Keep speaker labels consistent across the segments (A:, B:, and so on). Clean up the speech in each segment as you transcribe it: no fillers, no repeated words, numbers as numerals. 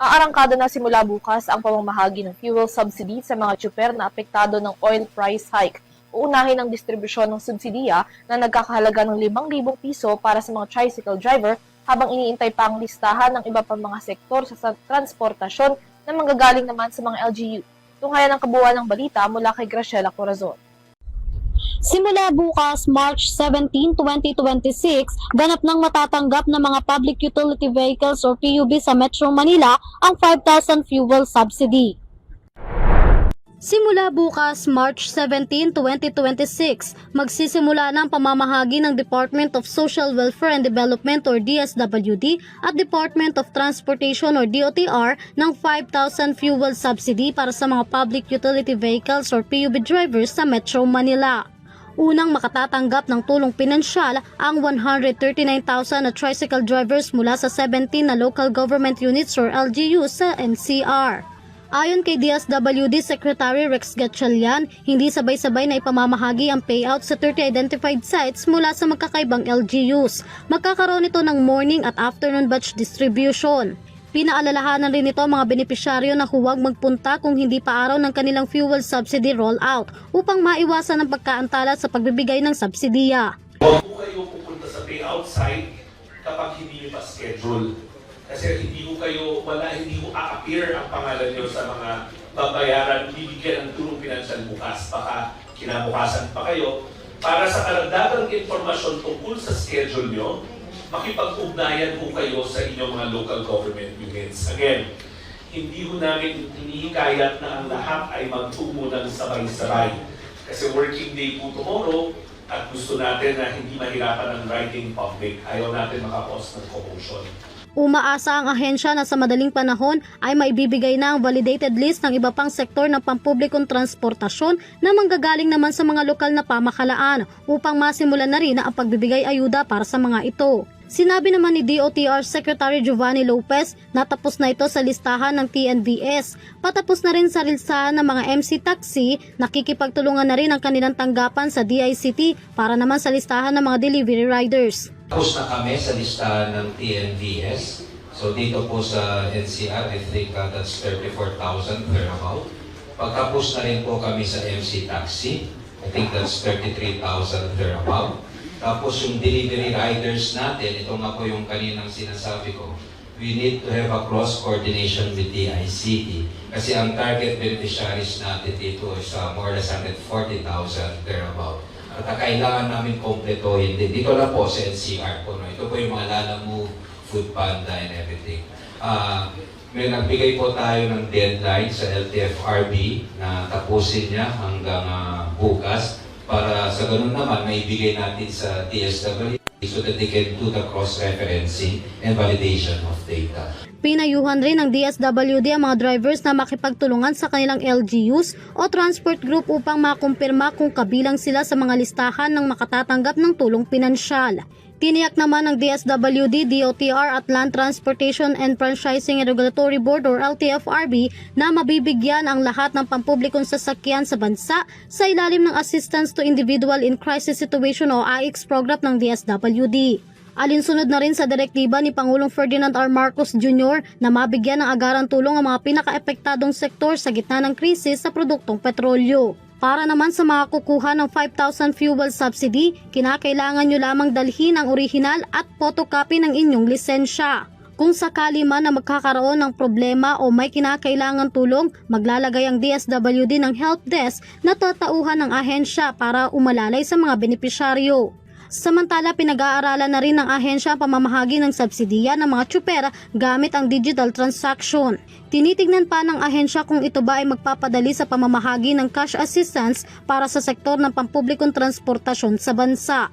A: Aarangkada na simula bukas ang pamamahagi ng fuel subsidy sa mga tsuper na apektado ng oil price hike. Uunahin ang distribusyon ng subsidiya na nagkakahalaga ng 5,000 piso para sa mga tricycle driver habang iniintay pa ang listahan ng iba pang mga sektor sa transportasyon na manggagaling naman sa mga LGU. Tunghayan ang kabuuan ng balita mula kay Graciela Corazon.
B: Simula bukas, March 17, 2026, ganap nang matatanggap ng mga Public Utility Vehicles or PUV sa Metro Manila ang 5,000 fuel subsidy. Simula bukas, March 17, 2026, magsisimula ng pamamahagi ng Department of Social Welfare and Development or DSWD at Department of Transportation or DOTR ng 5,000 fuel subsidy para sa mga Public Utility Vehicles or PUV drivers sa Metro Manila. Unang makatatanggap ng tulong pinansyal ang 139,000 na tricycle drivers mula sa 17 na local government units or LGU sa NCR. Ayon kay DSWD Secretary Rex Gatchalian, hindi sabay-sabay na ipamamahagi ang payout sa 30 identified sites mula sa magkakaibang LGUs. Magkakaroon ito ng morning at afternoon batch distribution. Pinaalalahanan rin ito mga benepisyaryo na huwag magpunta kung hindi pa araw ng kanilang fuel subsidy rollout upang maiwasan ang pagkaantala sa pagbibigay ng subsidiya.
C: Huwag po kayo pupunta sa payout site kapag hindi nyo pa schedule. Kasi hindi mo a-appear ang pangalan nyo sa mga babayaran, bibigyan ng tulong pinansyal bukas. Baka kinabukasan pa kayo. Para sa karagdagang informasyon tungkol sa schedule nyo, makipag-ugnayan po kayo sa inyong mga local government units. Again, hindi ho namin hinihikayat na ang lahat ay magtungo ng sabay-sabay. Kasi working day po tomorrow at gusto natin na hindi mahirapan ang riding public. Ayaw natin makakos ng commotion.
B: Umaasa ang ahensya na sa madaling panahon ay maibibigay na ang validated list ng iba pang sektor ng pampublikong transportasyon na manggagaling naman sa mga lokal na pamahalaan upang masimulan na rin ang pagbibigay ayuda para sa mga ito. Sinabi naman ni DOTR Secretary Giovanni Lopez na tapos na ito sa listahan ng TNVS. Patapos na rin sa listahan ng mga MC Taxi, nakikipagtulungan na rin ang kanilang tanggapan sa DICT para naman sa listahan ng mga delivery riders.
D: Tapos na kami sa listahan ng TNVS. So dito po sa NCR, I think that's 34,000 per about. Pagtapos na rin po kami sa MC Taxi, I think that's 33,000 per about. Tapos yung delivery riders natin, ito nga po yung kaninang sinasabi ko, we need to have a cross coordination with DICT. Kasi ang target beneficiaries natin dito is more or less 140,000 per about. At kailangan namin kompletohin din. Dito na po sa NCR po. No? Ito po yung mga Lala Move, Food Panda, and everything. May nagbigay po tayo ng deadline sa LTFRB na tapusin niya hanggang bukas para sa ganun naman maibigay natin sa DSWD so that they can do the cross-referencing and validation of data.
B: Pinayuhan rin ng DSWD ang mga drivers na makipagtulungan sa kanilang LGUs o transport group upang makumpirma kung kabilang sila sa mga listahan ng makatatanggap ng tulong pinansyal. Tiniyak naman ng DSWD, DOTR at Land Transportation and Franchising and Regulatory Board or LTFRB na mabibigyan ang lahat ng pampublikong sasakyan sa bansa sa ilalim ng Assistance to Individual in Crisis Situation o AICS program ng DSWD. Alinsunod na rin sa direktiba ni Pangulong Ferdinand R. Marcos Jr. na mabigyan ng agarang tulong ang mga pinaka-epektadong sektor sa gitna ng krisis sa produktong petrolyo. Para naman sa mga kukuha ng 5,000 fuel subsidy, kinakailangan nyo lamang dalhin ang orihinal at photocopy ng inyong lisensya. Kung sakali man na magkakaroon ng problema o may kinakailangan tulong, maglalagay ang DSWD ng help desk na tatauhan ng ahensya para umalalay sa mga benepisyaryo. Samantala, pinag-aaralan na rin ng ahensya ang pamamahagi ng subsidiya ng mga tsuper gamit ang digital transaction. Tinitignan pa ng ahensya kung ito ba ay magpapadali sa pamamahagi ng cash assistance para sa sektor ng pampublikong transportasyon sa bansa.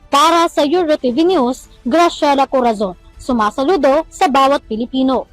B: Para sa EuroTV News, Graciela Corazon, sumasaludo sa bawat Pilipino.